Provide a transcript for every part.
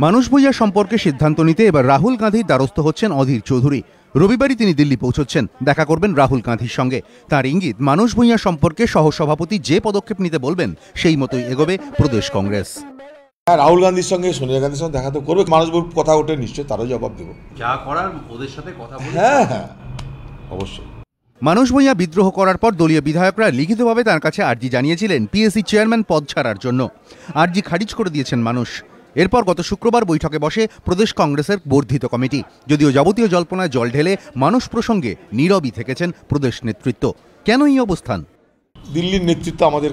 মানুষ ভূঁইয়া সম্পর্কে সিদ্ধান্ত নিতে এবার রাহুল গান্ধীর দ্বারস্থ হচ্ছেন অধীর চৌধুরী। রবিবারই তিনি দিল্লি পৌঁছচ্ছেন, দেখা করবেন রাহুল গান্ধীর সঙ্গে। তার ইঙ্গিত, মানুষ ভূঁইয়া সম্পর্কে সহসভাপতি যে পদক্ষেপ নিতে বলবেন সেই মতোই এগোবে প্রদেশ কংগ্রেস। রাহুল গান্ধীর সঙ্গে সোনিয়া গান্ধীর সঙ্গে দেখা তো করবে, মানুষবাবুর কথা ওঠে, নিশ্চয়ই তারও জবাব দেবো। যা করার ওদের সাথে কথা বলে। হ্যাঁ, অবশ্যই। মানুষ ভূঁইয়া বিদ্রোহ করার পর দলীয় বিধায়করা লিখিতভাবে তার কাছে আর্জি জানিয়েছিলেন পিএসসি চেয়ারম্যান পদ ছাড়ার জন্য। আর্জি খারিজ করে দিয়েছেন মানুষ। এরপর গত শুক্রবার বৈঠকে বসে প্রদেশ কংগ্রেসের বর্ধিত কমিটি। যদিও যাবতীয় জল্পনায় জল ঢেলে মানুষ প্রসঙ্গে নীরবই থেকেছেন প্রদেশ নেতৃত্ব। কেন এই অবস্থান? দিল্লির নেতৃত্ব আমাদের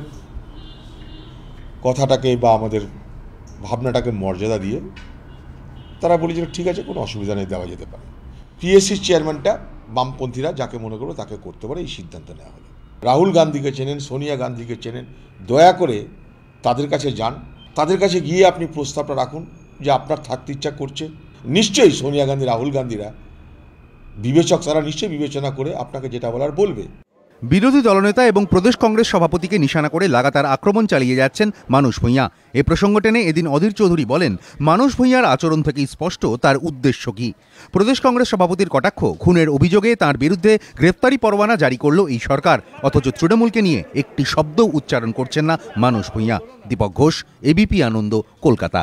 কথাটাকে বা আমাদের ভাবনাটাকে মর্যাদা দিয়ে তারা বলেছিল ঠিক আছে, কোনো অসুবিধা নেই, দেওয়া যেতে পারে। পিএসসির চেয়ারম্যানটা বামপন্থীরা যাকে মনে করবে তাকে করতে পারে, এই সিদ্ধান্ত নেওয়া হলো। রাহুল গান্ধীকে চেনেন, সোনিয়া গান্ধীকে চেনেন, দয়া করে তাদের কাছে যান, তাদের কাছে গিয়ে আপনি প্রস্তাবটা রাখুন যে আপনার থাকতে ইচ্ছা করছে। নিশ্চয়ই সোনিয়া গান্ধী, রাহুল গান্ধীরা বিবেচক, তারা নিশ্চয়ই বিবেচনা করে আপনাকে যেটা বলার বলবে। বিরোধী দলনেতা এবং প্রদেশ কংগ্রেস সভাপতিকে নিশানা করে লাগাতার আক্রমণ চালিয়ে যাচ্ছেন মানুষ ভূঁইয়া। এ প্রসঙ্গ টেনে এদিন অধীর চৌধুরী বলেন, মানুষ ভূঁইয়ার আচরণ থেকেই স্পষ্ট তার উদ্দেশ্য কি। প্রদেশ কংগ্রেস সভাপতির কটাক্ষ, খুনের অভিযোগে তার বিরুদ্ধে গ্রেফতারি পরোয়ানা জারি করল এই সরকার, অথচ তৃণমূলকে নিয়ে একটি শব্দ উচ্চারণ করছেন না মানুষ ভূঁইয়া। দীপক ঘোষ, এবিপি আনন্দ, কলকাতা।